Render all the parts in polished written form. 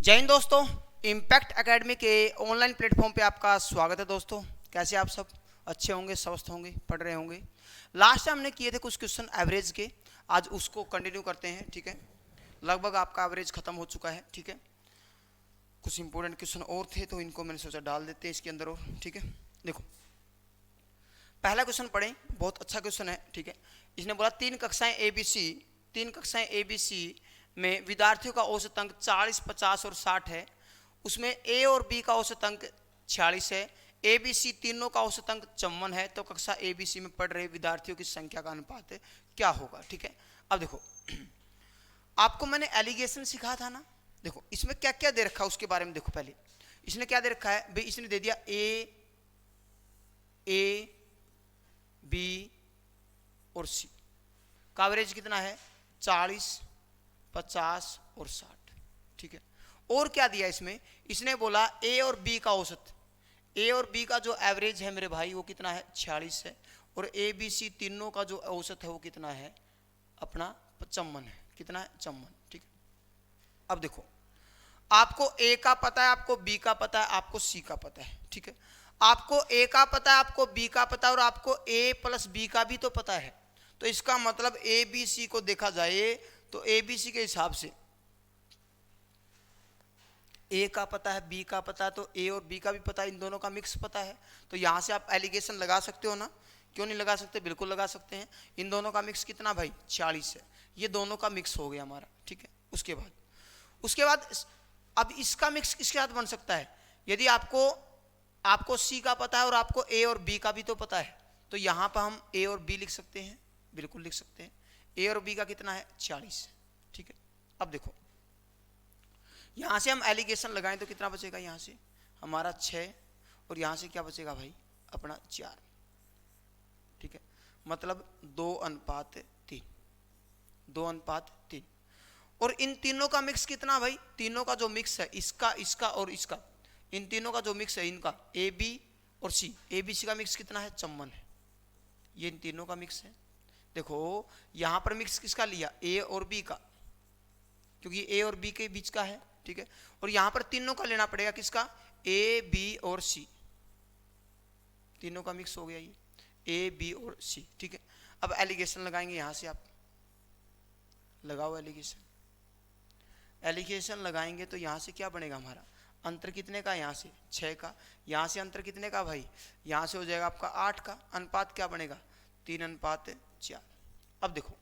जय हिंद दोस्तों, impact academy के ऑनलाइन प्लेटफॉर्म पे आपका स्वागत है। दोस्तों कैसे आप सब अच्छे होंगे, स्वस्थ होंगे, पढ़ रहे होंगे। लास्ट टाइम हमने किए थे कुछ क्वेश्चन एवरेज के, आज उसको कंटिन्यू करते हैं। ठीक है, लगभग आपका एवरेज खत्म हो चुका है। ठीक है, कुछ इंपॉर्टेंट क्वेश्चन और थे तो इनको मैंने सोचा डाल देते हैं इसके अंदर और। ठीक है, देखो पहला क्वेश्चन पढ़ें, बहुत अच्छा क्वेश्चन है। ठीक है, इसने बोला तीन कक्षाएं ए बी सी में विद्यार्थियों का औसत अंक 40, 50 और 60 है। उसमें ए और बी का औसत अंक 46 है। ए बी सी तीनों का औसत अंक 54 है। तो कक्षा ए बी सी में पढ़ रहे विद्यार्थियों की संख्या का अनुपात क्या होगा। ठीक है, अब देखो आपको मैंने एलिगेशन सिखाया था ना। देखो इसमें क्या क्या दे रखा है उसके बारे में देखो। पहले इसने क्या दे रखा है भाई, इसने दे दिया ए बी और सी का एवरेज कितना है 40, 50 और 60। ठीक है, और क्या दिया इसमें, इसने बोला ए और बी का औसत, ए और बी का जो एवरेज है मेरे भाई वो कितना है 46 है। और ए बी सी तीनों का जो औसत है वो कितना है अपना 55 है। कितना है 54। ठीक है, अब देखो आपको ए का पता है, आपको बी का पता है, आपको सी का पता है। ठीक है, आपको ए का पता है, आपको बी का पता है और आपको ए प्लस बी का भी तो पता है। तो इसका मतलब ए बी सी को देखा जाए तो ए बी सी के हिसाब से ए का पता है, बी का पता है, तो ए और बी का भी पता है, इन दोनों का मिक्स पता है। तो यहां से आप एलिगेशन लगा सकते हो ना, क्यों नहीं लगा सकते, बिल्कुल लगा सकते हैं। इन दोनों का मिक्स कितना भाई 40 है, ये दोनों का मिक्स हो गया हमारा। ठीक है, उसके बाद अब इसका मिक्स किसके साथ बन सकता है, यदि आपको सी का पता है और आपको ए और बी का भी तो पता है, तो यहां पर हम ए और बी लिख सकते हैं, बिल्कुल लिख सकते हैं। ए और बी का कितना है 40। ठीक है, अब देखो यहां से हम एलिगेशन लगाएं तो कितना बचेगा, यहां से हमारा 6 और यहां से क्या बचेगा भाई अपना 4। ठीक है, मतलब 2:3, 2:3। और इन तीनों का मिक्स कितना भाई, तीनों का जो मिक्स है इसका, इसका और इसका, इन तीनों का जो मिक्स है इनका ए बी और सी, ए बी सी का मिक्स कितना है 54 है। ये इन तीनों का मिक्स है। देखो यहां पर मिक्स किसका लिया, ए और बी का, क्योंकि ए और बी के बीच का है। ठीक है, और यहां पर तीनों का लेना पड़ेगा, किसका, ए बी और सी, तीनों का मिक्स हो गया ये ए बी और सी। ठीक है, अब एलिगेशन लगाएंगे, यहां से आप लगाओ एलिगेशन। एलिगेशन लगाएंगे तो यहां से क्या बनेगा हमारा, अंतर कितने का, यहां से 6 का, यहां से अंतर कितने का भाई, यहां से हो जाएगा आपका 8 का। अनुपात क्या बनेगा 3:4। अब देखो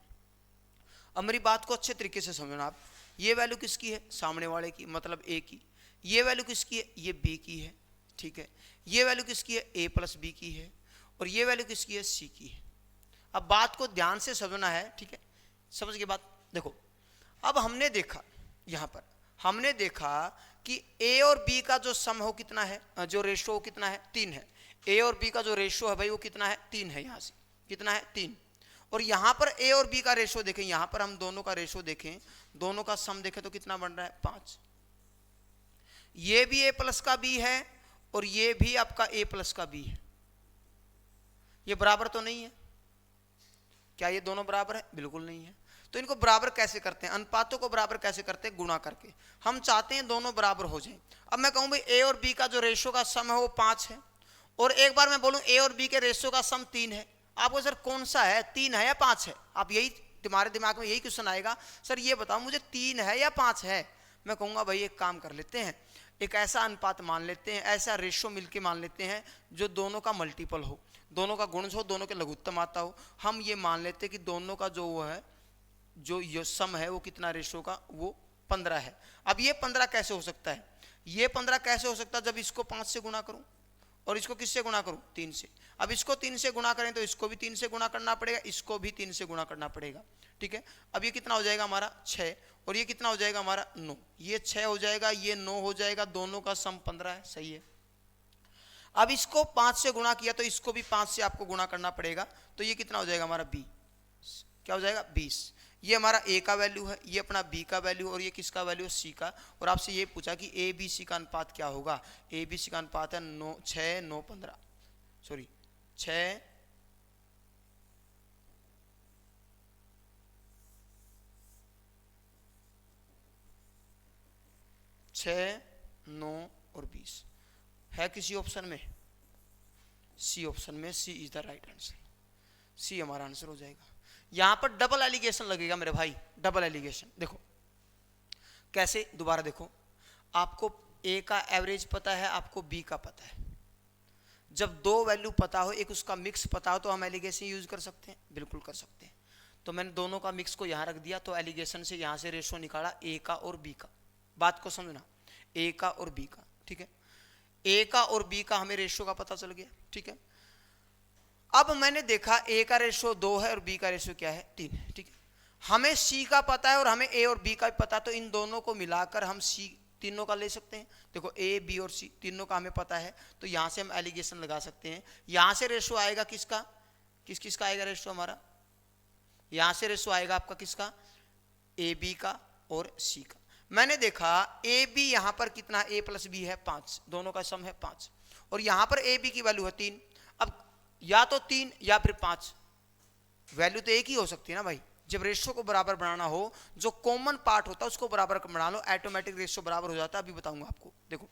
अब मेरी बात को अच्छे तरीके से समझना आप। ये वैल्यू किसकी है, सामने वाले की, मतलब ए की। ये वैल्यू किसकी है, ये बी की है। ठीक है, ये वैल्यू किसकी है, ए प्लस बी की है। और ये वैल्यू किसकी है, सी की है। अब बात को ध्यान से समझना है। ठीक है, समझ के बात देखो, अब हमने देखा यहां पर, हमने देखा कि ए और बी का जो सम हो कितना है, जो रेशो कितना है 3 है। ए और बी का जो रेशो है भाई वो कितना है 3 है, यहां से कितना है 3। और यहां पर ए और बी का रेशो देखें, यहां पर हम दोनों का रेशो देखें, दोनों का सम देखें तो कितना बन रहा है 5। ये भी ए प्लस का बी है और ये भी आपका ए प्लस का बी है। ये बराबर तो नहीं है, क्या ये दोनों बराबर है, बिल्कुल नहीं है। तो इनको बराबर कैसे करते हैं, अनुपातों को बराबर कैसे करते हैं, गुणा करके। हम चाहते हैं दोनों बराबर हो जाएं। अब मैं कहूं भाई ए और बी का जो रेशो का सम है वो 5 है, और एक बार मैं बोलूं ए और बी के रेशो का सम 3 है। आपको सर कौन सा है, 3 है या 5 है, आप यही तुम्हारे दिमाग में यही क्वेश्चन आएगा, सर ये बताओ मुझे 3 है या 5 है। मैं कहूंगा भाई एक काम कर लेते हैं, एक ऐसा अनुपात मान लेते हैं, ऐसा रेशो मिलके मान लेते हैं जो दोनों का मल्टीपल हो, दोनों का गुणज हो, दोनों के लघुत्तम आता हो। हम ये मान लेते हैं कि दोनों का जो वो है, जो ये सम है वो कितना रेशो का, वो 15 है। अब ये 15 कैसे हो सकता है, ये 15 कैसे हो सकता है, जब इसको 5 से गुणा करूं और इसको किससे गुणा करूं 3 से। अब इसको 3 से गुणा करें तो इसको भी 3 से गुणा करना पड़ेगा, इसको भी 3 से गुणा करना पड़ेगा। ठीक है, अब ये कितना हो जाएगा हमारा 6, और ये कितना हो जाएगा हमारा 9, ये 6 हो जाएगा, ये 9 हो जाएगा, दोनों का सम 15 है। सही है, अब इसको 5 से गुणा किया तो इसको भी 5 से आपको गुणा करना पड़ेगा, तो ये कितना हो जाएगा हमारा 20, क्या हो जाएगा 20। ये हमारा ए का वैल्यू है, ये अपना बी का वैल्यू, और ये किसका वैल्यू है सी का। और आपसे ये पूछा कि ए बी सी का अनुपात क्या होगा, ए बी सी का अनुपात है 9, 6, 9, 15, सॉरी 6, 6, 9 और 20 है किसी ऑप्शन में? सी ऑप्शन में, सी इज द राइट आंसर। सी हमारा आंसर हो जाएगा। यहां पर डबल एलिगेशन लगेगा मेरे भाई, डबल एलिगेशन। देखो कैसे, दोबारा देखो, आपको ए का एवरेज पता है, आपको बी का पता है। जब दो वैल्यू पता हो, एक उसका मिक्स पता हो, तो हम एलिगेशन यूज कर सकते हैं, बिल्कुल कर सकते हैं। तो मैंने दोनों का मिक्स को यहां रख दिया, तो एलिगेशन से यहां से रेशो निकाला ए का और बी का। बात को समझना, ए का और बी का, ठीक है। ए का और बी का हमें रेशो का पता चल गया, ठीक है। अब मैंने देखा ए का रेशो 2 है और बी का रेशो क्या है, 3 है, ठीक है। हमें सी का पता है और हमें ए और बी का भी पता है, तो इन दोनों को मिलाकर हम सी तीनों का ले सकते हैं। देखो ए बी और सी तीनों का हमें पता है, तो यहां से हम एलिगेशन लगा सकते हैं। यहां से रेशो आएगा किसका, किस किस का आएगा रेशो हमारा? यहां से रेशो आएगा आपका किसका, ए बी का और सी का। मैंने देखा ए बी यहां पर कितना, ए प्लस बी है 5, दोनों का सम है 5, और यहां पर ए बी की वैल्यू है 3। अब या तो 3 या फिर 5, वैल्यू तो एक ही हो सकती है ना भाई। जब रेशो को बराबर बनाना हो, जो कॉमन पार्ट होता है उसको बराबर बना लो, ऑटोमेटिक रेशो बराबर हो जाता है। अभी बताऊंगा आपको। देखो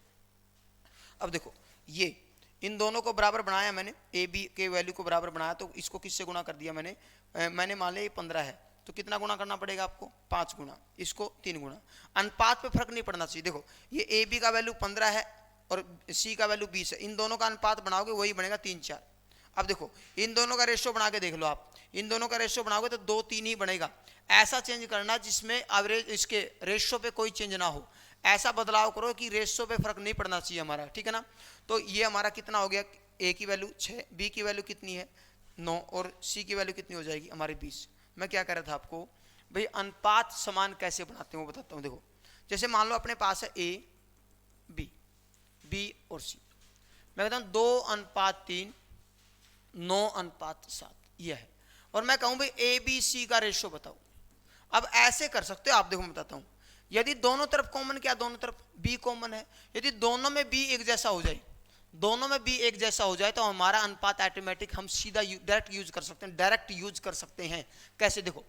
अब देखो, ये इन दोनों को बराबर बनाया मैंने, ए बी के वैल्यू को बराबर बनाया, तो इसको किससे गुना कर दिया मैंने? मैंने मान लिया ये 15 है, तो कितना गुना करना पड़ेगा आपको? 5 गुना, इसको 3 गुना। अनुपात पे फर्क नहीं पड़ना चाहिए। देखो ये ए बी का वैल्यू 15 है और सी का वैल्यू 20 है, इन दोनों का अनुपात बनाओगे वही बनेगा 3, 4। अब देखो इन दोनों का रेशो बना के देख लो आप, इन दोनों का रेशो बनाओगे तो 2, 3 ही बनेगा। ऐसा चेंज करना जिसमें एवरेज इसके रेशो पे कोई चेंज ना हो, ऐसा बदलाव करो कि रेशो पे फर्क नहीं पड़ना चाहिए हमारा, ठीक है ना। तो ये हमारा कितना हो गया, ए की वैल्यू 6, बी की वैल्यू कितनी है 9 और सी की वैल्यू कितनी हो जाएगी हमारी 20। मैं क्या कह रहा था आपको भाई, अनुपात समान कैसे बनाते हैं वो बताता हूँ। देखो जैसे मान लो अपने पास है ए बी, बी और सी, मैं कहता हूँ 2:3, 9:7 यह है, और मैं कहूं भाई ए बी सी का रेशो बताओ। अब ऐसे कर सकते हो आप, देखो मैं बताता हूं। यदि दोनों तरफ कॉमन, क्या दोनों तरफ बी कॉमन है, यदि दोनों में बी एक जैसा हो जाए, दोनों में बी एक जैसा हो जाए, तो हमारा अनुपात ऑटोमेटिक हम सीधा डायरेक्ट यूज कर सकते हैं, डायरेक्ट यूज कर सकते हैं। कैसे? देखो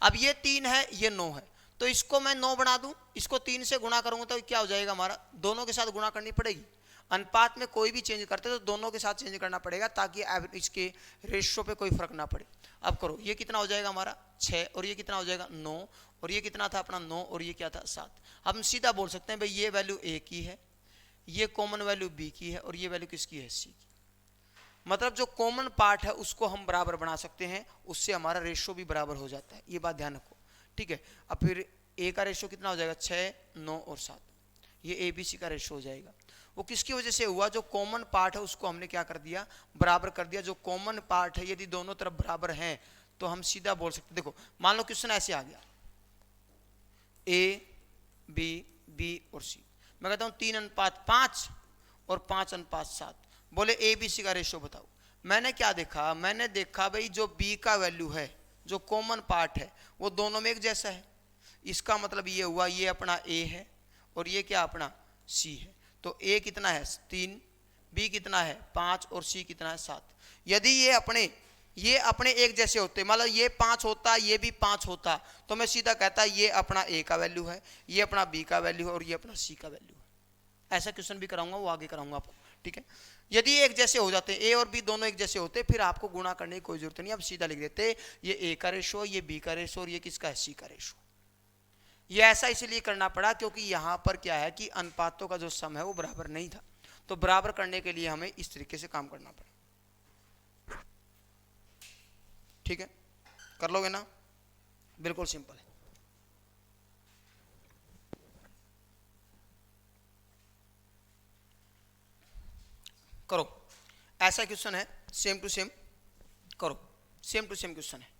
अब ये 3 है, ये 9 है, तो इसको मैं 9 बना दूं, इसको 3 से गुणा करूंगा तो क्या हो जाएगा हमारा, दोनों के साथ गुणा करनी पड़ेगी। अनुपात में कोई भी चेंज करते तो दोनों के साथ चेंज करना पड़ेगा, ताकि इसके रेशियो पे कोई फर्क ना पड़े। अब करो, ये कितना हो जाएगा हमारा 6, और ये कितना हो जाएगा 9, और ये कितना था अपना 9, और ये क्या था 7। हम सीधा बोल सकते हैं भाई ये वैल्यू ए की है, ये कॉमन वैल्यू बी की है, और ये वैल्यू किसकी है, सी की। मतलब जो कॉमन पार्ट है उसको हम बराबर बना सकते हैं, उससे हमारा रेशियो भी बराबर हो जाता है, ये बात ध्यान रखो, ठीक है। अब फिर ए का रेशियो कितना हो जाएगा 6, 9 और 7, ये ए बी सी का रेशियो हो जाएगा। वो किसकी वजह से हुआ, जो कॉमन पार्ट है उसको हमने क्या कर दिया, बराबर कर दिया। जो कॉमन पार्ट है यदि दोनों तरफ बराबर हैं तो हम सीधा बोल सकते। देखो मान लो क्वेश्चन ऐसे आ गया, ए बी बी और सी, मैं कहता हूं 3:5 और 5:7, बोले ए बी सी का रेशियो बताओ। मैंने क्या देखा, मैंने देखा भाई जो बी का वैल्यू है, जो कॉमन पार्ट है, वो दोनों में एक जैसा है। इसका मतलब ये हुआ, ये अपना ए है और ये क्या अपना सी है। तो ए कितना है 3, बी कितना है 5 और सी कितना है 7। यदि ये अपने एक जैसे होते, मतलब ये 5 होता, ये भी 5 होता, तो मैं सीधा कहता ये अपना ए का वैल्यू है, ये अपना बी का वैल्यू है और ये अपना सी का वैल्यू है। ऐसा क्वेश्चन भी कराऊंगा, वो आगे कराऊंगा आपको, ठीक है। यदि एक जैसे हो जाते, ए और बी दोनों एक जैसे होते, फिर आपको गुणा करने की कोई जरूरत नहीं, आप सीधा लिख देते ये ए का रेशो, ये बी का रेशो और ये किसका है, सी का रेशो। ये ऐसा इसलिए करना पड़ा क्योंकि यहां पर क्या है कि अनुपातों का जो सम है वो बराबर नहीं था, तो बराबर करने के लिए हमें इस तरीके से काम करना पड़ा, ठीक है। कर लोगे ना, बिल्कुल सिंपल है। करो, ऐसा क्वेश्चन है, सेम टू सेम करो, सेम टू सेम क्वेश्चन है।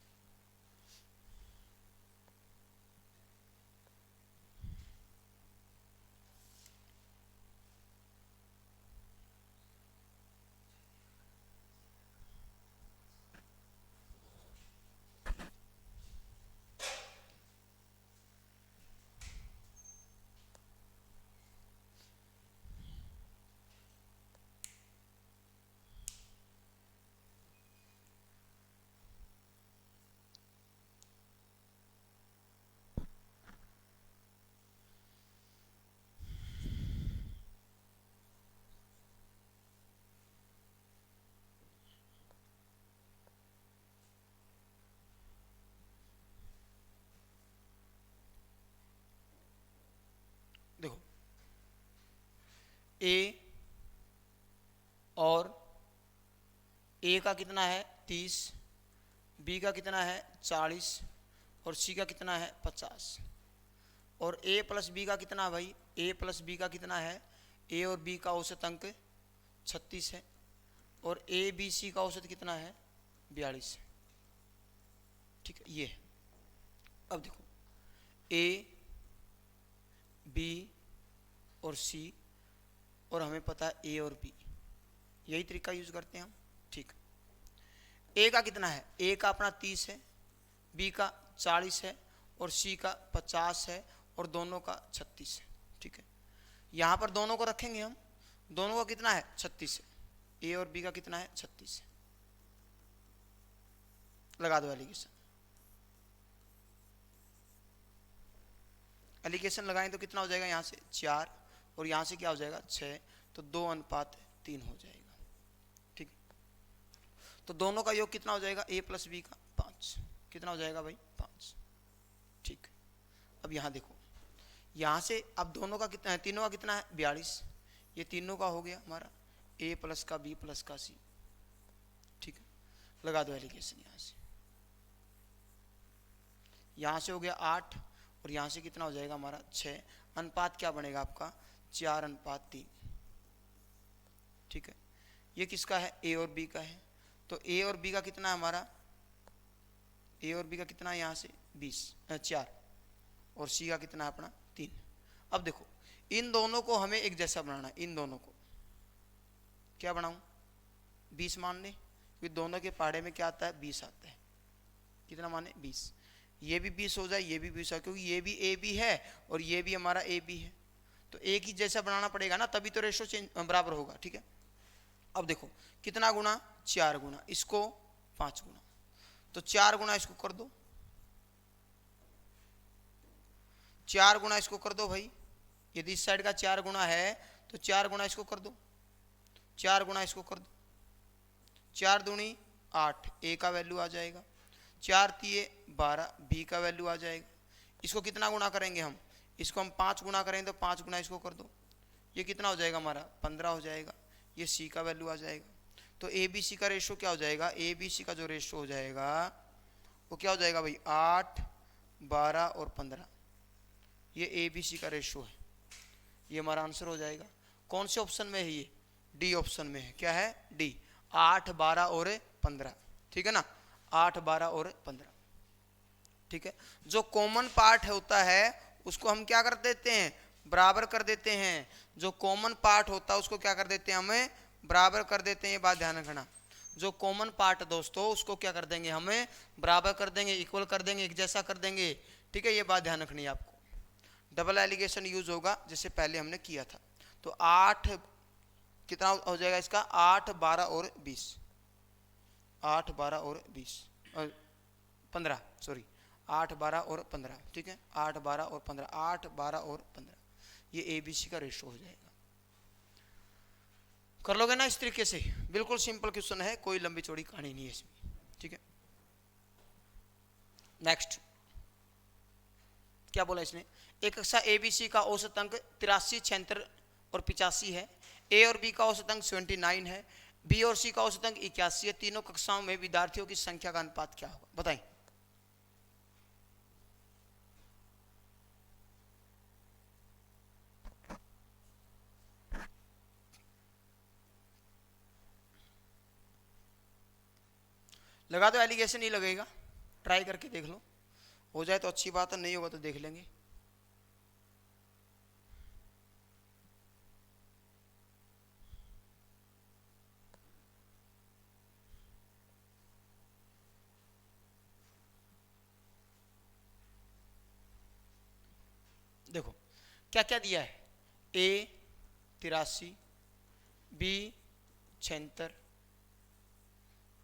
ए और ए का कितना है 30, बी का कितना है 40 और सी का कितना है 50। और ए प्लस बी का कितना है भाई, ए प्लस बी का कितना है, ए और बी का औसत अंक 36 है और ए बी सी का औसत कितना है 42 है। ठीक है, ये अब देखो ए बी और सी और हमें पता है ए और बी, यही तरीका यूज करते हैं हम। ठीक, ए का कितना है, ए का अपना 30 है, बी का 40 है और सी का 50 है और दोनों का 36 है। ठीक है, यहाँ पर दोनों को रखेंगे हम, दोनों का कितना है 36 है, ए और बी का कितना है 36 है। लगा दो एलिगेशन, एलिगेशन लगाएं तो कितना हो जाएगा, यहाँ से 4 और यहाँ से क्या हो जाएगा 6, तो 2:3 हो जाएगा। ठीक, तो दोनों का योग कितना हो जाएगा, ए प्लस बी का 5, कितना हो जाएगा भाई 5। ठीक, अब यहाँ देखो, यहाँ से अब दोनों का कितना है, तीनों का कितना है 42, ये तीनों का हो गया हमारा ए प्लस का बी प्लस का सी। ठीक है, लगा दो एलिगेशन, यहाँ से हो गया 8 और यहाँ से कितना हो जाएगा हमारा 6, अनुपात क्या बनेगा आपका 4:3। ठीक है, ये किसका है, ए और बी का है, तो ए और बी का कितना है हमारा, ए और बी का कितना है यहाँ से 4 और सी का कितना है अपना 3। अब देखो इन दोनों को हमें एक जैसा बनाना है, इन दोनों को क्या बनाऊं 20 मान ले, क्योंकि दोनों के पहाड़े में क्या आता है 20 आता है, कितना माने 20, ये भी 20 हो जाए, ये भी 20 हो जाए, क्योंकि ये भी ए बी है और ये भी हमारा ए बी है, तो एक ही जैसा बनाना पड़ेगा ना, तभी तो रेशो चेंज बराबर होगा। ठीक है, अब देखो कितना गुना 4 गुना, इसको 5 गुना, तो 4 गुना इसको कर दो, 4 गुना इसको कर दो भाई, यदि इस साइड का 4 गुना है तो 4 गुना इसको कर दो, 4 गुना इसको कर दो, 4 दूनी 8, ए का वैल्यू आ जाएगा, 4 तिये 12, बी का वैल्यू आ जाएगा। इसको कितना गुना करेंगे हम, इसको हम 5 गुना करेंगे तो 5 गुना इसको कर दो, ये कितना हो जाएगा हमारा 15 हो जाएगा, ये सी का वैल्यू आ जाएगा। तो ए बी सी का रेशो क्या हो जाएगा, ए बी सी का जो रेशो हो जाएगा वो क्या हो जाएगा भाई 8, 12 और 15, ये ए बी सी का रेशो है, ये हमारा आंसर हो जाएगा। कौन से ऑप्शन में है ये, डी ऑप्शन में है, क्या है डी, 8, 12 और 15। ठीक है ना, 8, 12 और 15। ठीक है, जो कॉमन पार्ट होता है उसको हम क्या कर देते हैं, बराबर कर देते हैं, जो कॉमन पार्ट होता है उसको क्या कर देते हैं, हमें बराबर कर देते हैं, ये बात ध्यान रखना। जो कॉमन पार्ट दोस्तों उसको क्या कर देंगे, हमें बराबर कर देंगे, इक्वल कर देंगे, एक जैसा कर देंगे। ठीक है, ये बात ध्यान रखनी है आपको। डबल एलिगेशन यूज होगा जैसे पहले हमने किया था। तो 8 कितना हो जाएगा इसका, 8, 12 और 20, 8, 12 और 20 और 15, सॉरी 8, 12 और 15। ठीक है, 8, 12 और 15, 8, 12 और 15, ये ए बी सी का रेशो हो जाएगा। कर लोगे ना इस तरीके से, बिल्कुल सिंपल क्वेश्चन है, कोई लंबी चौड़ी कहानी नहीं है इसमें। ठीक है, नेक्स्ट क्या बोला इसने, एक कक्षा ए बी सी का औसत अंक 83, 76 और 85 है, ए और बी का औसत अंक 79 है, बी और सी का औसत अंक 81 है, तीनों कक्षाओं में विद्यार्थियों की संख्या का अनुपात क्या होगा, बताएं। लगा दो एलिगेशन, नहीं लगेगा ट्राई करके देख लो, हो जाए तो अच्छी बात है, नहीं होगा तो देख लेंगे। देखो क्या क्या दिया है, ए 83, बी 76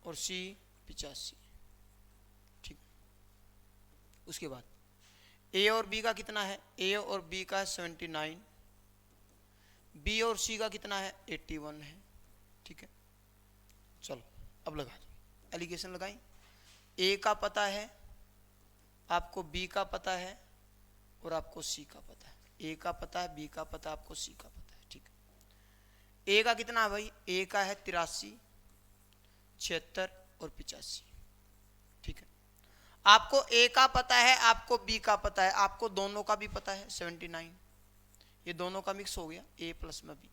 और सी 85। ठीक, उसके बाद ए और बी का कितना है, ए और बी का 79, बी और सी का कितना है 81 है। ठीक है, चलो अब लगा दो एलिगेशन लगाई। ए का पता है आपको, बी का पता है और आपको सी का पता है, ए का पता है, बी का पता है, आपको सी का पता है। ठीक है, ए का कितना है भाई, ए का है 83, 76 और 85। ठीक है, आपको ए का पता है, आपको बी का पता है, आपको दोनों का भी पता है 79। ये दोनों का मिक्स हो गया ए प्लस में बी।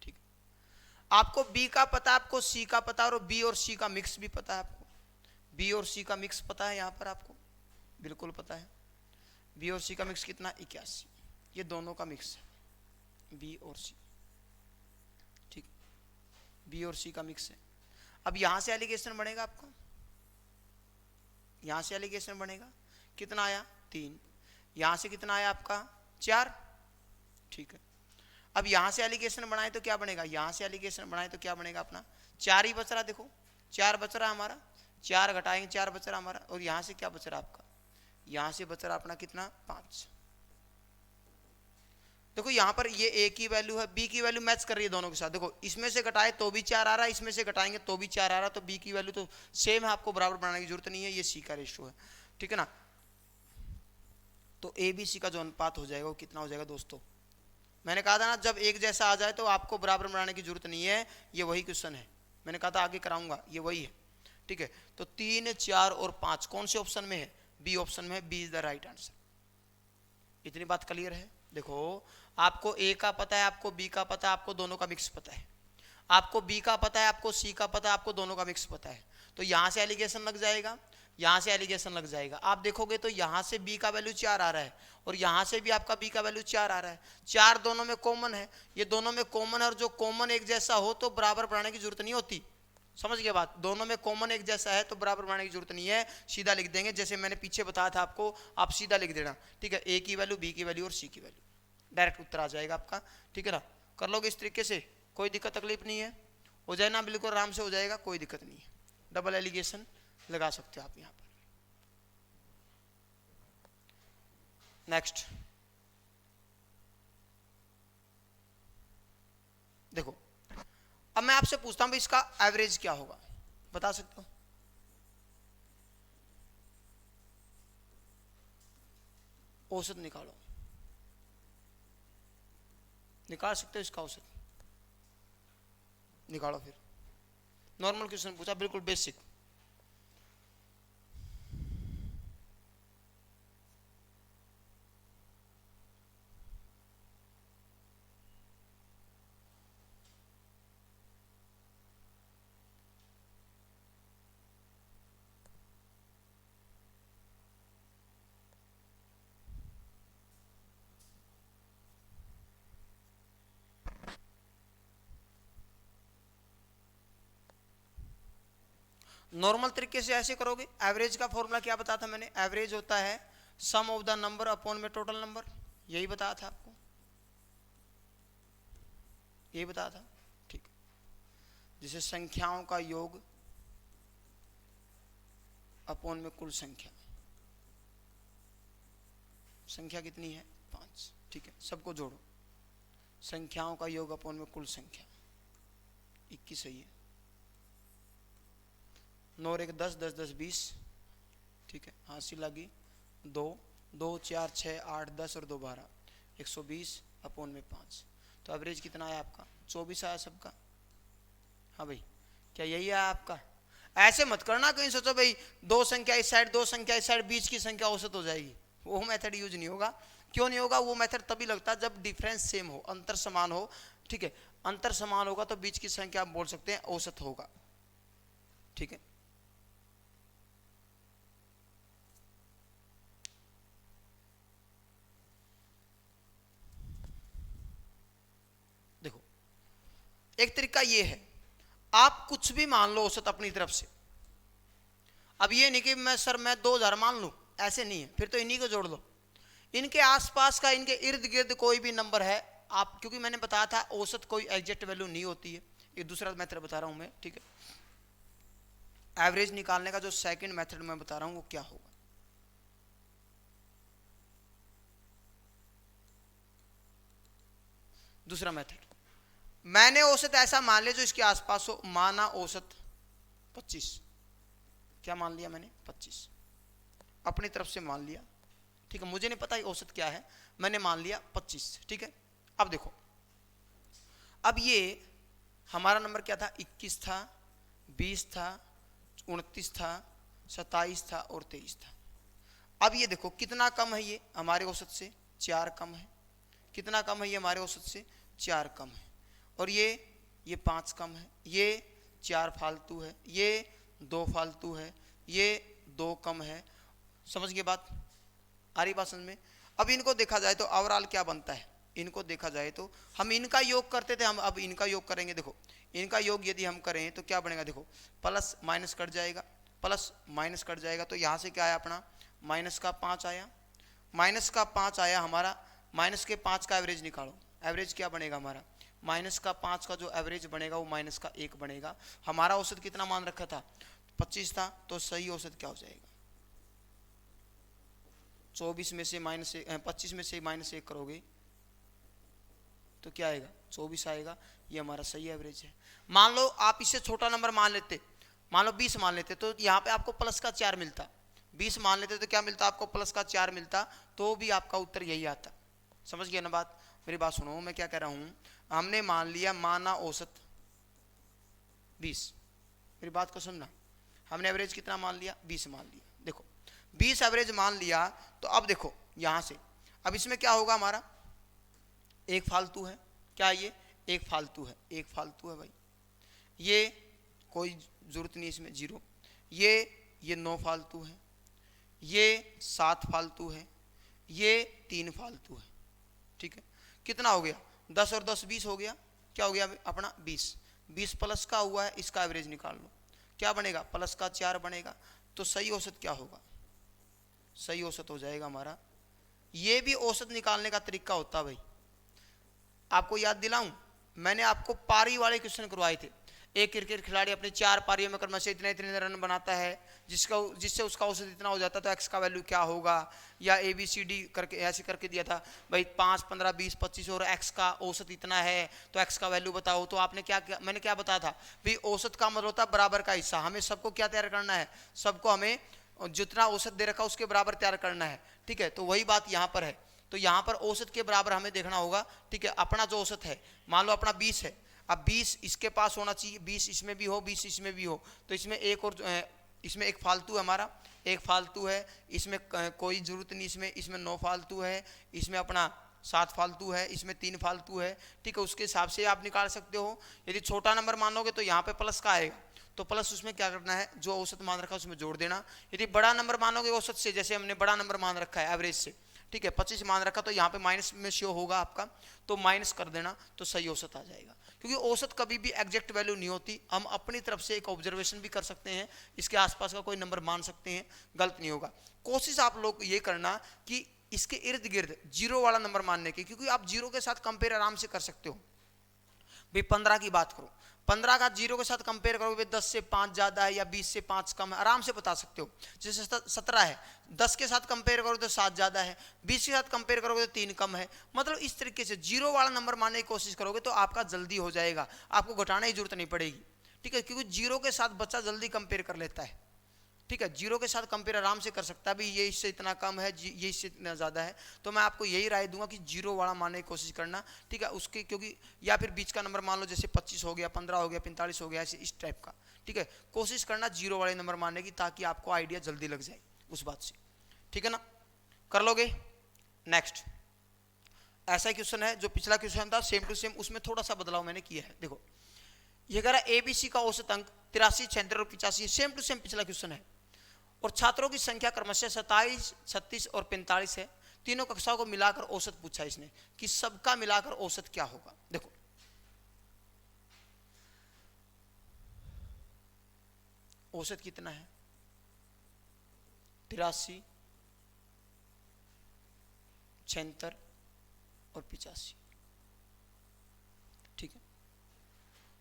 ठीक है, आपको बी का पता, आपको सी का पता, और बी और सी का मिक्स भी पता है। आपको बी और सी का मिक्स पता है, यहां पर आपको बिल्कुल पता है। बी और सी का मिक्स कितना, 81। ये दोनों का मिक्स है, बी और सी। ठीक, बी और सी का मिक्स है। अब यहां से एलिगेशन बनेगा आपका, यहां से एलिगेशन बनेगा, कितना आया 3, यहां से कितना आया आपका 4। ठीक है, अब यहां से एलिगेशन बनाए तो क्या बनेगा, यहां से एलिगेशन बनाए तो क्या बनेगा अपना 4 ही बच रहा। देखो 4 बच रहा हमारा, 4 घटाएंगे 4 बच रहा हमारा, और यहां से क्या बच रहा आपका, यहां से बच रहा अपना कितना 5। देखो यहां पर ये ए की वैल्यू है, बी की वैल्यू मैच कर रही है दोनों के साथ। देखो इसमें से घटाए तो भी 4 आ रहा है, इसमें से घटाएंगे तो भी 4 आ रहा है, तो बी की वैल्यू तो सेम है, आपको बराबर बनाने की जरूरत नहीं है। ये सी का रेशियो है। ठीक है ना, तो ए बी सी का जो अनुपात हो जाएगा वो कितना हो जाएगा दोस्तों, मैंने कहा था ना जब एक जैसा आ जाए तो आपको बराबर बनाने की जरूरत नहीं है। ये वही क्वेश्चन है, मैंने कहा था आगे कराऊंगा, ये वही है। ठीक है, तो 3, 4 और 5 कौन से ऑप्शन में है, बी ऑप्शन में है। B is the right answer. इतनी बात क्लियर है। देखो आपको ए का पता है, आपको बी का पता है, आपको दोनों का मिक्स पता है, आपको बी का पता है, आपको सी का पता है, आपको दोनों का मिक्स पता है। तो यहां से एलिगेशन लग जाएगा, यहां से एलिगेशन लग जाएगा। आप देखोगे तो यहां से बी का वैल्यू 4 आ रहा है, और यहां से भी आपका बी का वैल्यू 4 आ रहा है। 4 दोनों में कॉमन है, ये दोनों में कॉमन है, और जो कॉमन एक जैसा हो तो बराबर बनाने की जरूरत नहीं होती। समझ गए बात, दोनों में कॉमन एक जैसा है तो बराबर बनाने की जरूरत नहीं है, सीधा लिख देंगे। जैसे मैंने पीछे बताया था आपको, आप सीधा लिख देना। ठीक है, ए की वैल्यू, बी की वैल्यू और सी की वैल्यू, डायरेक्ट उत्तर आ जाएगा आपका। ठीक है ना, कर लोगे इस तरीके से, कोई दिक्कत तकलीफ नहीं है, हो जाए ना, बिल्कुल आराम से हो जाएगा, कोई दिक्कत नहीं है। डबल एलिगेशन लगा सकते हो आप यहाँ पर। नेक्स्ट देखो, अब मैं आपसे पूछता हूं इसका एवरेज क्या होगा, बता सकते हो? औसत निकालो, निकाल सकते हो इसका औसत, निकालो फिर। नॉर्मल क्वेश्चन पूछा, बिल्कुल बेसिक। नॉर्मल तरीके से ऐसे करोगे। एवरेज का फॉर्मूला क्या बताया था मैंने, एवरेज होता है सम ऑफ द नंबर अपॉन में टोटल नंबर, यही बताया था आपको, यही बताया था। ठीक, जिसे संख्याओं का योग अपॉन में कुल संख्या, संख्या कितनी है 5। ठीक है, सबको जोड़ो, संख्याओं का योग अपॉन में कुल संख्या 21 सही है। 9 और 1 10, 10 10 20। ठीक है, हासी लगी 2, 2 4 6 8 10 और 2 12, 120 अपॉन में 5। तो एवरेज कितना आया आपका 24 आया सबका। हाँ भाई, क्या यही आया आपका? ऐसे मत करना कहीं सोचो भाई दो संख्या इस साइड, दो संख्या इस साइड, बीच की संख्या औसत हो जाएगी, वो मेथड यूज नहीं होगा। क्यों नहीं होगा? वो मेथड तभी लगता है जब डिफरेंस सेम हो, अंतर समान हो। ठीक है, अंतर समान होगा तो बीच की संख्या आप बोल सकते हैं औसत होगा। ठीक है, देखो एक तरीका ये है, आप कुछ भी मान लो औसत अपनी तरफ से। अब ये नहीं कि मैं 2000 मान लूं, ऐसे नहीं है, फिर तो इन्हीं को जोड़ लो। इनके आसपास का, इनके इर्द गिर्द कोई भी नंबर है आप, क्योंकि मैंने बताया था औसत कोई एग्जैक्ट वैल्यू नहीं होती है। एक दूसरा मेथड बता रहा हूं मैं। ठीक है, एवरेज निकालने का जो सेकंड मेथड मैं बता रहा हूं वो क्या होगा। दूसरा मेथड, मैंने औसत ऐसा मान लिया जो इसके आसपास हो, माना औसत 25। क्या मान लिया मैंने? 25 अपनी तरफ से मान लिया। ठीक है, मुझे नहीं पता औसत क्या है, मैंने मान लिया 25। ठीक है, अब देखो अब ये हमारा नंबर क्या था, 21 था, 20 था, 29 था, 27 था और 23 था। अब ये देखो कितना कम है ये हमारे औसत से, 4 कम है। कितना कम है ये हमारे औसत से, 4 कम है। और ये 5 कम है, ये 4 फालतू है, ये 2 फालतू है, ये 2 कम है। समझ गए बात, आ रही बात समझ में। अब इनको देखा जाए तो ओवरऑल क्या बनता है, इनको देखा जाए तो हम इनका योग करते थे, हम अब इनका योग करेंगे। देखो इनका योग यदि हम करें तो क्या बनेगा, देखो प्लस माइनस कट जाएगा, प्लस माइनस कट जाएगा, तो यहाँ से क्या आया अपना माइनस का 5 आया, माइनस का 5 आया हमारा। माइनस के 5 का एवरेज निकालो, एवरेज क्या बनेगा हमारा, माइनस का 5 का जो एवरेज बनेगा वो माइनस का 1 बनेगा। हमारा औसत कितना मान रखा था, 25 था, तो सही औसत क्या हो जाएगा, 24 में से माइनस 25 में से माइनस 1 करोगे तो क्या आएगा, 24 आएगा। ये हमारा सही एवरेज है। मान लो आप इससे छोटा नंबर मान लेते, मान लो 20 मान लेते, तो यहाँ पे आपको प्लस का 4 मिलता। 20 मान लेते तो क्या मिलता आपको, प्लस का 4 मिलता, तो भी आपका उत्तर यही आता। समझ गया ना बात। मेरी बात सुनो, मैं क्या कह रहा हूँ, हमने मान लिया माना औसत 20, मेरी बात को सुनना, हमने एवरेज कितना मान लिया, 20 मान लिया। देखो 20 एवरेज मान लिया, तो अब देखो यहाँ से, अब इसमें क्या होगा हमारा, एक फालतू है, क्या ये एक फालतू है, एक फालतू है भाई, ये कोई जरूरत नहीं इसमें, 0, ये 9 फालतू है, ये 7 फालतू है, ये 3 फालतू है। ठीक है, कितना हो गया, 10 और 10 20 हो गया, क्या हो गया अपना 20, 20 प्लस का हुआ है, इसका एवरेज निकाल लो, क्या बनेगा, प्लस का 4 बनेगा। तो सही औसत क्या होगा, सही औसत हो जाएगा हमारा, ये भी औसत निकालने का तरीका होता भाई। आपको याद दिलाऊं, मैंने आपको पारी वाले क्वेश्चन करवाए थे। एक क्रिकेट खिलाड़ी अपने 4 पारियों में क्रम से इतने इतने रन बनाता है, जिससे उसका औसत इतना हो जाता है, तो एक्स का वैल्यू क्या होगा, या ABCD करके ऐसे करके दिया था भाई, 5 15 20 25 और एक्स का औसत इतना है, तो एक्स का वैल्यू बताओ। तो आपने क्या, मैंने क्या बताया था भाई, औसत का मतलब होता है बराबर का हिस्सा। हमें सबको क्या तैयार करना है, सबको हमें जितना औसत दे रखा उसके बराबर तैयार करना है। ठीक है, तो वही बात यहाँ पर है। तो यहाँ पर औसत के बराबर हमें देखना होगा। ठीक है, अपना जो औसत है, मान लो अपना 20 है, अब 20 इसके पास होना चाहिए, 20 इसमें भी हो, 20 इसमें भी हो, तो इसमें एक और इसमें एक फालतू है हमारा, एक फालतू है, इसमें कोई जरूरत नहीं, इसमें 9 फालतू है, इसमें अपना 7 फालतू है, इसमें 3 फालतू है। ठीक है, उसके हिसाब से आप निकाल सकते हो। यदि छोटा नंबर मानोगे तो यहाँ पे प्लस का आएगा, तो प्लस उसमें क्या करना है, जो औसत मान रखा है उसमें जोड़ देना। यदि बड़ा नंबर मानोगे औसत से, जैसे हमने बड़ा नंबर मान रखा है एवरेज से, ठीक है 25 मान रखा, तो यहाँ पे माइनस में शो होगा आपका, तो माइनस कर देना, तो सही औसत आ जाएगा। क्योंकि औसत कभी भी एग्जैक्ट वैल्यू नहीं होती, हम अपनी तरफ से एक ऑब्जर्वेशन भी कर सकते हैं, इसके आसपास का कोई नंबर मान सकते हैं, गलत नहीं होगा। कोशिश आप लोग ये करना कि इसके इर्द गिर्द 0 वाला नंबर मानने की, क्योंकि आप 0 के साथ कंपेयर आराम से कर सकते हो। भाई 15 की बात करो, 15 का 0 के साथ कंपेयर करोगे, 10 से 5 ज्यादा है या 20 से 5 कम है, आराम से बता सकते हो। जैसे 17 है, 10 के साथ कंपेयर करोगे तो 7 ज्यादा है, 20 के साथ कंपेयर करोगे तो 3 कम है। मतलब इस तरीके से 0 वाला नंबर मानने की कोशिश करोगे तो आपका जल्दी हो जाएगा, आपको घटाने की जरूरत नहीं पड़ेगी। ठीक है, क्योंकि 0 के साथ बच्चा जल्दी कंपेयर कर लेता है। ठीक है, 0 के साथ कंपेयर आराम से कर सकता है, भाई ये इससे इतना कम है, ये इससे इतना ज़्यादा है। तो मैं आपको यही राय दूंगा कि 0 वाला मानने की कोशिश करना। ठीक है, उसके क्योंकि या फिर बीच का नंबर मान लो, जैसे 25 हो गया, 15 हो गया, 45 हो गया, ऐसे इस टाइप का। ठीक है, कोशिश करना 0 वाले नंबर मानने की, ताकि आपको आइडिया जल्दी लग जाए उस बात से। ठीक है ना, कर लोगे। नेक्स्ट ऐसा क्वेश्चन है जो पिछला क्वेश्चन था सेम टू सेम, उसमें थोड़ा सा बदलाव मैंने किया है। देखो ये कह रहा है ABC का औसत अंक 83, 76 और 85, सेम टू सेम पिछला क्वेश्चन है, और छात्रों की संख्या क्रमशः 27, 36 और 45 है। तीनों कक्षाओं को मिलाकर औसत पूछा इसने कि सबका मिलाकर औसत क्या होगा। देखो औसत कितना है, 83, 76 और 85। ठीक है,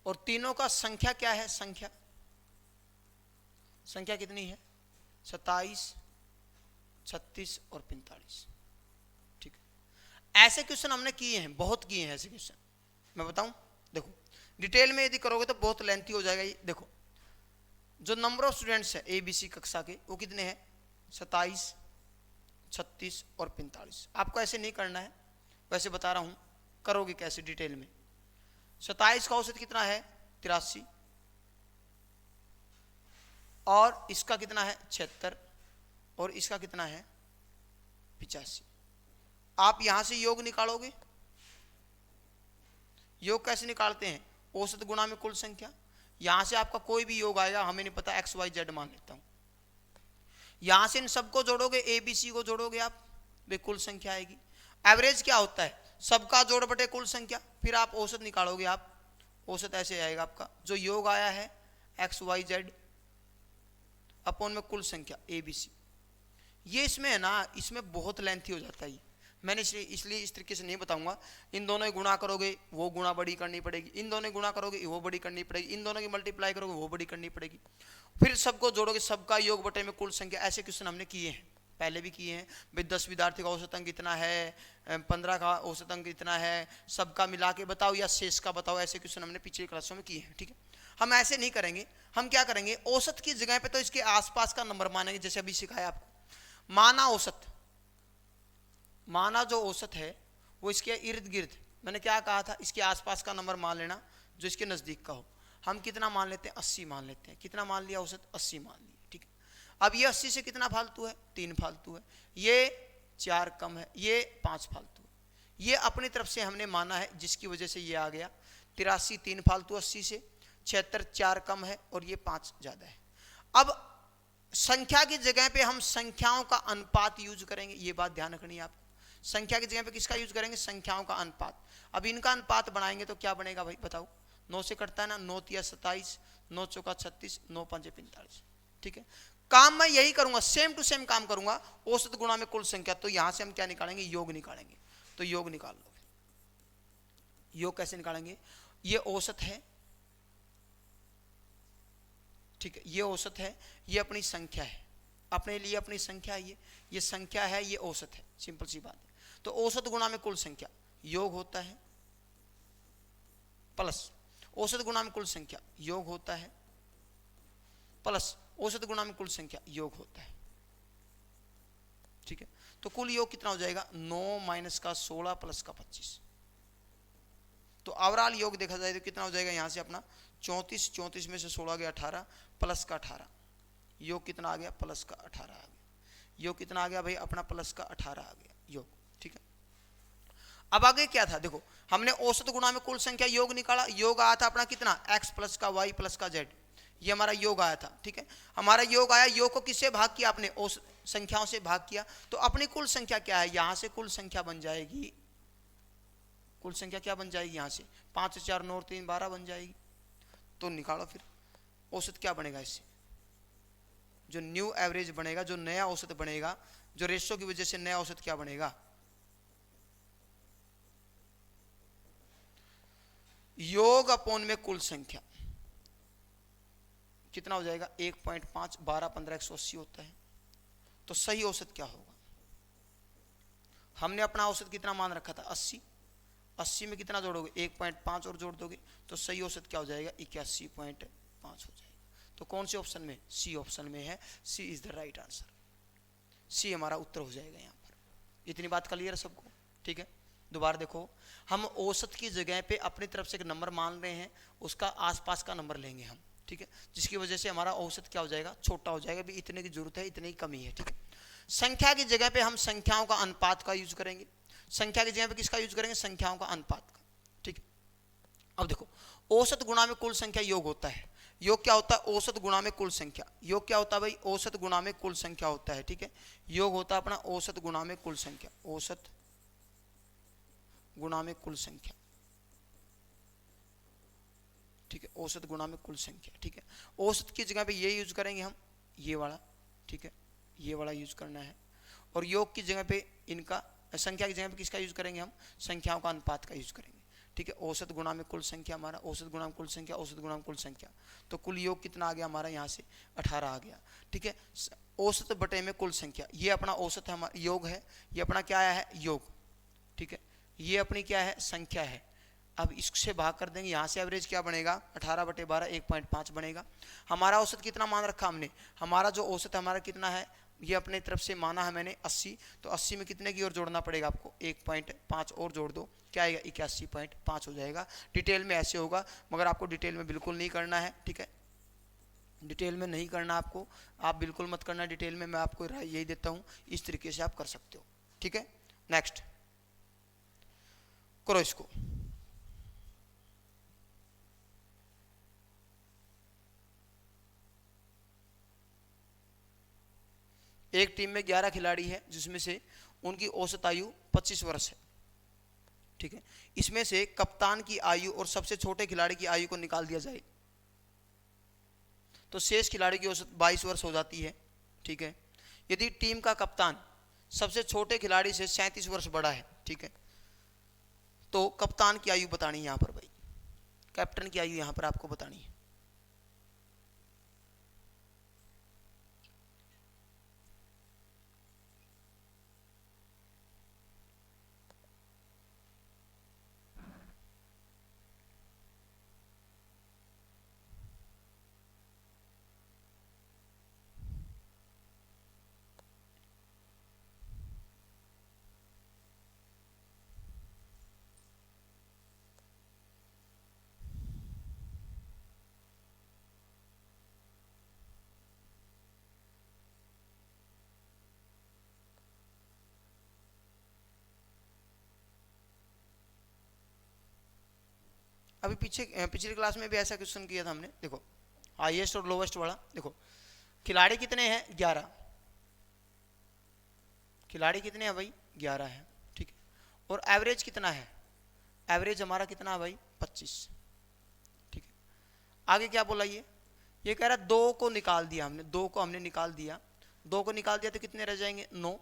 और तीनों का संख्या क्या है, संख्या कितनी है, 27, 36 और 45। ठीक है, ऐसे क्वेश्चन हमने किए हैं, बहुत किए हैं ऐसे क्वेश्चन, मैं बताऊं। देखो डिटेल में यदि करोगे तो बहुत लेंथी हो जाएगा ये। देखो जो नंबर ऑफ स्टूडेंट्स है ABC कक्षा के, वो कितने हैं, 27, 36 और 45। आपको ऐसे नहीं करना है, वैसे बता रहा हूं, करोगे कैसे डिटेल में। 27 का औसत कितना है 83, और इसका कितना है 76, और इसका कितना है 85। आप यहां से योग निकालोगे। योग कैसे निकालते हैं, औसत गुणा में कुल संख्या। यहां से आपका कोई भी योग आएगा, हमें नहीं पता, एक्स वाई जेड मान लेता हूं। यहां से इन सबको जोड़ोगे, ए बी सी को जोड़ोगे आप, वे कुल संख्या आएगी। एवरेज क्या होता है, सबका जोड़ बटे कुल संख्या, फिर आप औसत निकालोगे। आप औसत ऐसे आएगा आपका, जो योग आया है एक्स वाई जेड अपॉन में कुल संख्या ए बी सी। ये इसमें है ना, इसमें बहुत लेंथी हो जाता है। मैंने इसलिए इस तरीके से नहीं बताऊंगा। इन दोनों गुणा करोगे वो गुणा बड़ी करनी पड़ेगी, इन दोनों गुणा करोगे वो बड़ी करनी पड़ेगी, इन दोनों की मल्टीप्लाई करोगे वो बड़ी करनी पड़ेगी, फिर सबको जोड़ोगे, सबका योग बटे में कुल संख्या। ऐसे क्वेश्चन हमने किए हैं, पहले भी किए हैं भाई। 10 विद्यार्थी का औसत अंक इतना है, 15 का औसत अंक इतना है, सबका मिला के बताओ या शेष का बताओ। ऐसे क्वेश्चन हमने पिछले क्लासों में किए हैं, ठीक है। हम ऐसे नहीं करेंगे, हम क्या करेंगे, औसत की जगह पे तो इसके आसपास का नंबर मानेंगे। जैसे अभी सिखाया आपको, माना औसत, माना जो औसत है वो इसके इर्द गिर्द, मैंने क्या कहा था, इसके आसपास का नंबर मान लेना जो इसके नजदीक का हो। हम कितना मान लेते हैं, 80 मान लेते हैं। कितना मान लिया, औसत 80 मान लिया, ठीक है। अब ये 80 से कितना फालतू है, 3 फालतू है, ये 4 कम है, ये 5 फालतू है। ये अपनी तरफ से हमने माना है, जिसकी वजह से ये आ गया 83 3 फालतू 80 से, 76 4 कम है, और ये 5 ज्यादा है। अब संख्या की जगह पे हम संख्याओं का अनुपात यूज करेंगे, ये बात ध्यान रखनी है आपको। संख्या की जगह पे किसका यूज करेंगे, संख्याओं का अनुपात। अब इनका अनुपात बनाएंगे तो क्या बनेगा भाई, बताओ। 9 से कटता है ना, 9 तिया 27, 9 चौका 36, 9 पंजे 45, ठीक है। काम मैं यही करूंगा, सेम टू सेम काम करूंगा, औसत गुणा में कुल संख्या। तो यहां से हम क्या निकालेंगे, योग निकालेंगे। तो योग निकाल लो। योग कैसे निकालेंगे, ये औसत है, ठीक है, ये औसत है, ये अपनी संख्या है, अपने लिए अपनी संख्या है, ये संख्या है, ये औसत है, सिंपल सी बात है। तो औसत गुणा में कुल संख्या योग होता है, प्लस औसत गुणा में कुल संख्या योग होता है, प्लस औसत गुणा में कुल संख्या योग होता है, ठीक है। तो कुल योग कितना हो जाएगा, 9 माइनस का 16 प्लस का 25। तो ओवरऑल योग देखा जाए तो कितना हो जाएगा, यहां से अपना 34, 34 में से 16 गया 18, प्लस का 18, योग कितना आ गया, प्लस का 18 आ गया। योग कितना आ गया भाई अपना, प्लस का 18 आ गया योग, ठीक है। अब आगे क्या था, देखो हमने औसत गुणा में कुल संख्या योग निकाला। योग आया था अपना कितना, x प्लस का y प्लस का z, ये हमारा योग आया था, ठीक है। हमारा योग आया, योग को किससे भाग किया आपने, संख्याओं से भाग किया। तो अपनी कुल संख्या क्या है, यहां से कुल संख्या बन जाएगी, कुल संख्या क्या बन जाएगी, यहां से 5 4 9 3 12 बन जाएगी। तो निकालो फिर औसत क्या बनेगा, इससे जो न्यू एवरेज बनेगा, जो नया औसत बनेगा, जो रेशो की वजह से नया औसत क्या बनेगा, योग अपॉन में कुल संख्या कितना हो जाएगा, 1.5 12 15 180 होता है। तो सही औसत क्या होगा, हमने अपना औसत कितना मान रखा था 80, 80 में कितना जोड़ोगे 1.5 और जोड़ दोगे, तो सही औसत क्या हो जाएगा 81.5 हो जाएगा। तो कौन से ऑप्शन में, सी ऑप्शन में है, सी इज द राइट आंसर, सी हमारा उत्तर हो जाएगा यहाँ पर। इतनी बात क्लियर है सबको, ठीक है। दोबारा देखो, हम औसत की जगह पे अपनी तरफ से एक नंबर मान रहे हैं, उसका आसपास का नंबर लेंगे हम, ठीक है, जिसकी वजह से हमारा औसत क्या हो जाएगा, छोटा हो जाएगा। भी इतने की जरूरत है, इतनी ही कमी है, ठीक है। संख्या की जगह पे हम संख्याओं का अनुपात का यूज करेंगे। संख्या की जगह पे किसका यूज करेंगे, संख्याओं का अनुपात का, ठीक है। अब देखो, औसत गुणा में कुल संख्या योग होता है। योग क्या होता है, औसत गुणा में कुल संख्या। योग क्या होता है भाई, औसत गुणा में कुल संख्या होता है, ठीक है। योग होता है अपना औसत गुणा में कुल संख्या, औसत गुणा में कुल संख्या, ठीक है, औसत गुणा में कुल संख्या, ठीक है। औसत की जगह पे ये यूज करेंगे हम, ये वाला, ठीक है, ये वाला यूज करना है। और योग की जगह पे इनका, संख्या की जगह पे किसका यूज करेंगे हम, संख्याओं का अनुपात का यूज करेंगे, ठीक है। औसत गुणा में कुल संख्या हमारा, औसत गुणा में कुल संख्या, औसत गुणा में कुल संख्या। तो कुल योग कितना आ गया हमारा, यहाँ से 18 आ गया, ठीक है। औसत बटे में कुल संख्या, ये अपना औसत है, हमारा योग है, ये अपना क्या आया है, योग, ठीक है। ये अपनी क्या है, संख्या है। अब इससे भाग कर देंगे, यहाँ से एवरेज क्या बनेगा, 18/12 1.5 बनेगा। हमारा औसत कितना मान रखा हमने, हमारा जो औसत है हमारा कितना है ये अपने तरफ से माना है मैंने 80, तो 80 में कितने की ओर जोड़ना पड़ेगा आपको, 1.5 और जोड़ दो, क्या आएगा 81.5 हो जाएगा। डिटेल में ऐसे होगा, मगर आपको डिटेल में बिल्कुल नहीं करना है, ठीक है, डिटेल में नहीं करना आपको, आप बिल्कुल मत करना डिटेल में, मैं आपको राय यही देता हूँ, इस तरीके से आप कर सकते हो, ठीक है। नेक्स्ट करो इसको। एक टीम में 11 खिलाड़ी है, जिसमें से उनकी औसत आयु 25 वर्ष है, ठीक है। इसमें से कप्तान की आयु और सबसे छोटे खिलाड़ी की आयु को निकाल दिया जाए, तो शेष खिलाड़ी की औसत 22 वर्ष हो जाती है, ठीक है। यदि टीम का कप्तान सबसे छोटे खिलाड़ी से 37 वर्ष बड़ा है, ठीक है, तो कप्तान की आयु बतानी है यहां पर भाई, कैप्टन की आयु यहां पर आपको बतानी है। अभी पिछली क्लास में भी ऐसा क्वेश्चन किया था हमने, देखो हाईएस्ट और लोवेस्ट वाला। देखो खिलाड़ी कितने हैं, 11, खिलाड़ी कितने हैं भाई, 11 है, ठीक है। और एवरेज कितना है, एवरेज हमारा कितना है भाई, 25, ठीक है। आगे क्या बोला, ये कह रहा है 2 को निकाल दिया हमने, 2 को हमने निकाल दिया, 2 को निकाल दिया तो कितने रह जाएंगे, 9,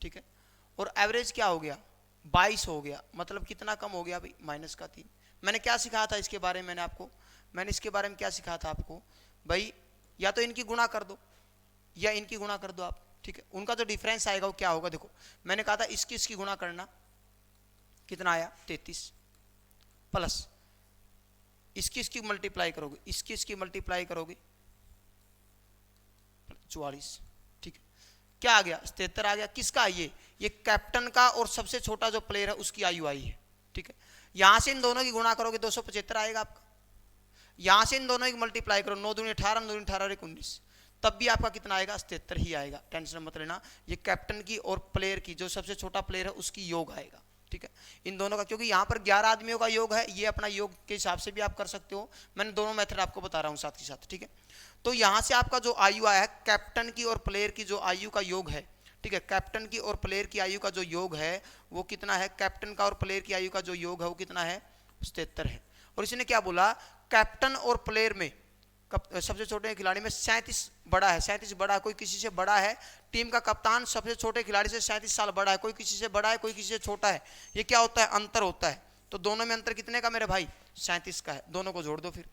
ठीक है। और एवरेज क्या हो गया, 22 हो गया, मतलब कितना कम हो गया भाई, -3। मैंने क्या सिखाया था इसके बारे में, मैंने इसके बारे में क्या सिखाया था आपको भाई, या तो इनकी गुणा कर दो या इनकी गुणा कर दो आप, ठीक है। उनका जो डिफरेंस आएगा वो क्या होगा, देखो मैंने कहा था इसकी गुणा करना, कितना आया 33, प्लस इसकी मल्टीप्लाई करोगे, इसकी मल्टीप्लाई करोगे 44, ठीक है। क्या आ गया, 77 आ गया। किसका, ये कैप्टन का और सबसे छोटा जो प्लेयर है उसकी आयु आई है, ठीक है। यहां से इन दोनों की गुणा करोगे 275 आएगा आपका, यहां से इन दोनों की मल्टीप्लाई करो, 9 दूनी 18, 9 दूनी 18 और 19, तब भी आपका कितना आएगा, 77 ही आएगा, टेंशन मत लेना। ये कैप्टन की और प्लेयर की, जो सबसे छोटा प्लेयर है उसकी योग आएगा, ठीक है, इन दोनों का, क्योंकि यहाँ पर 11 आदमियों का योग है, ये अपना योग के हिसाब से भी आप कर सकते हो, मैंने दोनों मेथड आपको बता रहा हूँ साथ के साथ, ठीक है। तो यहाँ से आपका जो आयु आया है, कैप्टन की और प्लेयर की जो आयु का योग है, ठीक है, कैप्टन की और प्लेयर की आयु का जो योग है वो कितना है, कैप्टन का और प्लेयर की आयु का जो योग है वो कितना है, 77 है। और इसने क्या बोला, कैप्टन और प्लेयर में सबसे छोटे खिलाड़ी में 37 बड़ा है, 37 बड़ा है, कोई किसी से बड़ा है, टीम का कप्तान सबसे छोटे खिलाड़ी से 37 साल बड़ा है, कोई किसी से बड़ा है, कोई किसी से छोटा है, ये क्या होता है, अंतर होता है। तो दोनों में अंतर कितने का मेरे भाई, 37 का है, दोनों को जोड़ दो, फिर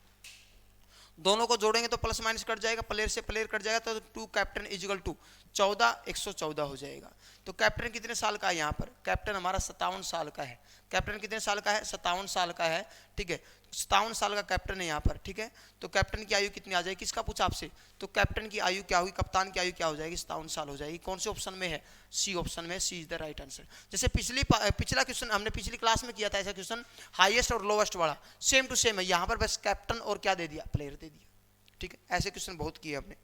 दोनों को जोड़ेंगे तो प्लस माइनस कट जाएगा, प्लेयर से प्लेयर कट जाएगा, तो 2 कैप्टन इजिकल टू 14, 114 हो जाएगा। तो कैप्टन कितने साल का है, यहाँ पर कैप्टन हमारा 57 साल का है, कैप्टन कितने साल का है, 57 साल का है, ठीक है, 57 साल का कैप्टन है यहाँ पर, ठीक है। तो कैप्टन की आयु कितनी आ जाएगी, किसका पूछा आपसे, तो कैप्टन की आयु क्या होगी, कप्तान की आयु क्या हो जाएगी, 57 साल हो जाएगी। कौन से ऑप्शन में है, सी ऑप्शन में, सी इज द राइट आंसर। जैसे पिछला क्वेश्चन हमने पिछली क्लास में किया था ऐसा क्वेश्चन, हाईएस्ट और लोवेस्ट वाला, सेम टू सेम है, यहाँ पर बस कैप्टन और क्या दे दिया, प्लेयर दे दिया, ठीक है। ऐसे क्वेश्चन बहुत किए हमने।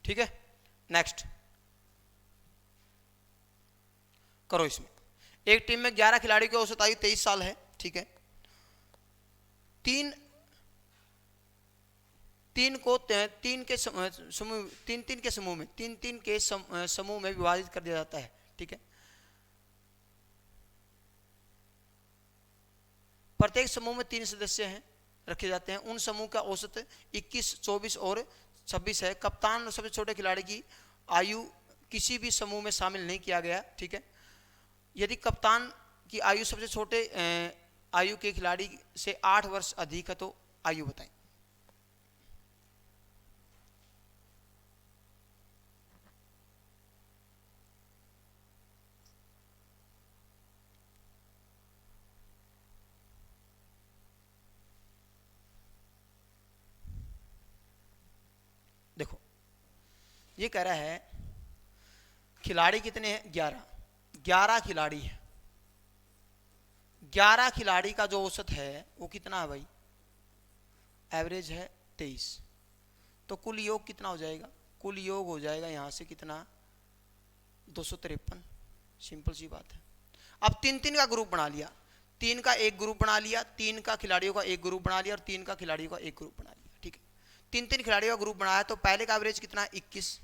ठीक है, नेक्स्ट करो इसमें। एक टीम में 11 खिलाड़ी की औसत आयु 23 साल है, ठीक है। तीन के समूह, तीन के समूह में, तीन के समूह में विभाजित कर दिया जाता है, ठीक है। प्रत्येक समूह में 3 सदस्य हैं, रखे जाते हैं। उन समूह का औसत 21, 24 और 26 है। कप्तान और सबसे छोटे खिलाड़ी की आयु किसी भी समूह में शामिल नहीं किया गया, ठीक है। यदि कप्तान की आयु सबसे छोटे आयु के खिलाड़ी से 8 वर्ष अधिक है तो आयु बताएं। ये कह रहा है खिलाड़ी कितने हैं, 11 खिलाड़ी है। 11 खिलाड़ी का जो औसत है वो कितना है भाई, एवरेज है 23। तो कुल योग कितना हो जाएगा, कुल योग हो जाएगा यहां से कितना, 253। सिंपल सी बात है। अब 3-3 का ग्रुप बना लिया, 3 का एक ग्रुप बना लिया, 3 का खिलाड़ियों का एक ग्रुप बना लिया और 3 का खिलाड़ियों का एक ग्रुप बना लिया, ठीक है। 3-3 खिलाड़ियों का ग्रुप बनाया तो पहले का एवरेज कितना, 21,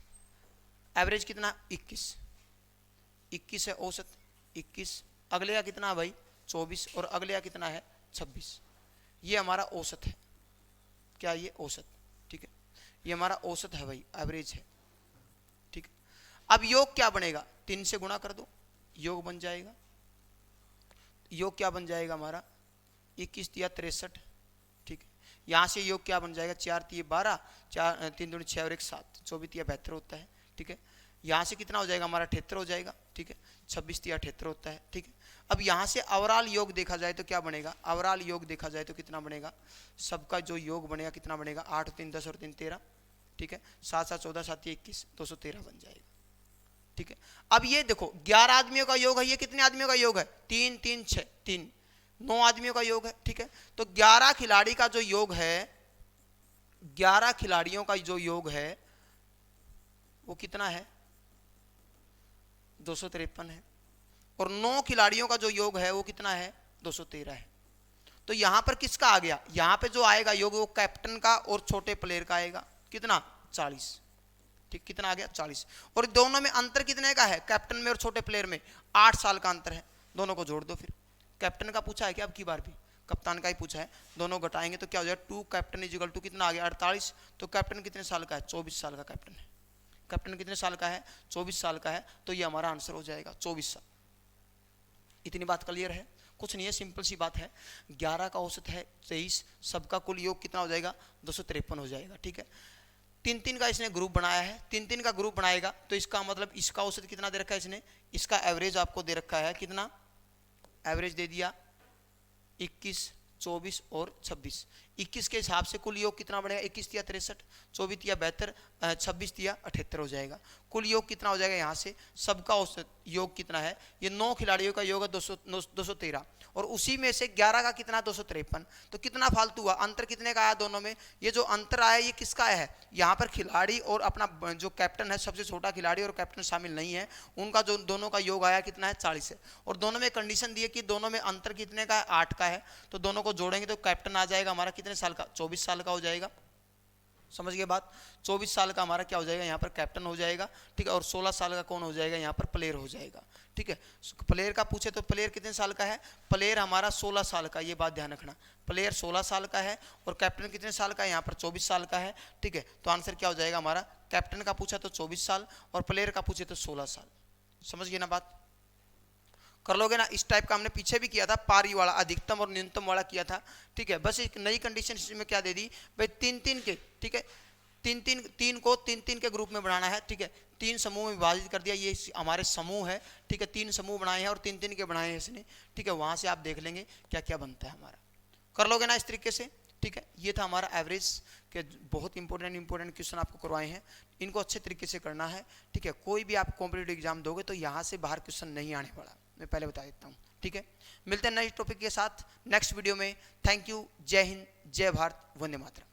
एवरेज कितना 21 है औसत 21। अगले का कितना है भाई 24 और अगले का कितना है 26। ये हमारा औसत है, क्या ये औसत, ठीक है। ये हमारा औसत है भाई, एवरेज है, ठीक है। अब योग क्या बनेगा, 3 से गुणा कर दो, योग बन जाएगा। योग क्या बन जाएगा हमारा, 21 तिया 63, ठीक है। यहाँ से योग क्या बन जाएगा, 4 तिया 12, 4 3 दूनी 6 और 1 7, 24 तिया 72 होता है, ठीक है। यहाँ से कितना हो जाएगा हमारा 78 हो जाएगा, ठीक है। 26 तिया 78 होता है, ठीक है। अब यहाँ से ओवरऑल योग देखा जाए तो क्या बनेगा, ओवरऑल योग देखा जाए तो कितना बनेगा, सबका जो योग बनेगा कितना बनेगा, 8 3 10 और 3 13, ठीक है। 7 7 14 7 21 213 बन जाएगा, ठीक है। अब ये देखो 11 आदमियों का योग है, ये कितने आदमियों का योग है, 3 3 6 3, 9 आदमियों का योग है, ठीक है। तो 11 खिलाड़ी का जो योग है, 11 खिलाड़ियों का जो योग है वो कितना है, 253 है। और 9 खिलाड़ियों का जो योग है वो कितना है, 213 है। तो यहां पर किसका आ गया, यहां पे जो आएगा योग वो कैप्टन का और छोटे प्लेयर का आएगा, कितना 40, ठीक, कितना आ गया 40। और दोनों में अंतर कितने का है, कैप्टन में और छोटे प्लेयर में 8 साल का अंतर है। दोनों को जोड़ दो फिर, कैप्टन का पूछा है क्या, अब की बार भी कप्तान का ही पूछा है, दोनों घटाएंगे तो क्या हो जाएगा, 2 कैप्टन इज इक्वल टू कितना आ गया 48। तो कैप्टन कितने साल का है, 24 साल का कैप्टन है। कैप्टन कितने साल का है, 24 साल का है। तो ये हमारा आंसर हो जाएगा 24 साल। इतनी बात क्लियर है, कुछ नहीं है, सिंपल सी बात है। 11 का औसत है 23, सबका कुल योग कितना हो जाएगा 253 हो जाएगा, ठीक है। 3-3 का इसने ग्रुप बनाया है, 3-3 का ग्रुप बनाएगा तो इसका मतलब इसका औसत कितना दे रखा है इसने, इसका एवरेज आपको दे रखा है कितना, एवरेज दे दिया 21 24 और 26। 21 के हिसाब से कुल योग कितना बनेगा, 21 तिया 63, 24 तिया 72, 26 तिया 78 हो जाएगा। कुल योग कितना हो जाएगा, यहाँ से सबका औसत योग कितना है, ये 9 खिलाड़ियों का योग है 213 और उसी में से 11 का कितना 253। तो कितना फालतू हुआ, अंतर कितने का आया दोनों में, ये जो अंतर आया ये किसका है, यहाँ पर खिलाड़ी और अपना जो कैप्टन है, सबसे छोटा खिलाड़ी और कैप्टन शामिल नहीं है, उनका जो दोनों का योग आया कितना है 40 है। और दोनों में कंडीशन दी है कि दोनों में अंतर कितने का है, 8 का है। तो दोनों को जोड़ेंगे तो कैप्टन आ जाएगा हमारा कितने साल का, 24 साल का हो जाएगा। समझ गए बात, 24 साल का हमारा क्या हो जाएगा, यहाँ पर कैप्टन हो जाएगा, ठीक है। और 16 साल का कौन हो जाएगा, यहाँ पर प्लेयर हो जाएगा, ठीक है। प्लेयर का पूछे तो प्लेयर कितने साल का है, प्लेयर हमारा 16 साल का, ये बात ध्यान रखना, प्लेयर 16 साल का है और कैप्टन कितने साल का है, यहाँ पर 24 साल का है, ठीक है। तो आंसर क्या हो जाएगा हमारा, कैप्टन का पूछा तो 24 साल और प्लेयर का पूछे तो 16 साल। समझ गए ना बात, कर लोगे ना। इस टाइप का हमने पीछे भी किया था, पारी वाला अधिकतम और न्यूनतम वाला किया था, ठीक है। बस एक नई कंडीशन इसमें क्या दे दी भाई, 3-3 के, ठीक है, 3 को 3-3 के ग्रुप में बनाना है, ठीक है। 3 समूह में विभाजित कर दिया, ये हमारे समूह है, ठीक है। 3 समूह बनाए हैं और 3-3 के बनाए हैं इसने, ठीक है। वहां से आप देख लेंगे क्या क्या बनता है हमारा, कर लोगे ना इस तरीके से, ठीक है। ये था हमारा एवरेज के बहुत इंपॉर्टेंट क्वेश्चन आपको करवाए हैं, इनको अच्छे तरीके से करना है, ठीक है। कोई भी आप कॉम्पिटिटिव एग्जाम दोगे तो यहाँ से बाहर क्वेश्चन नहीं आने वाला, मैं पहले बता देता हूँ, ठीक है। मिलते हैं नए टॉपिक के साथ नेक्स्ट वीडियो में। थैंक यू, जय हिंद, जय भारत, वंदे मातरम।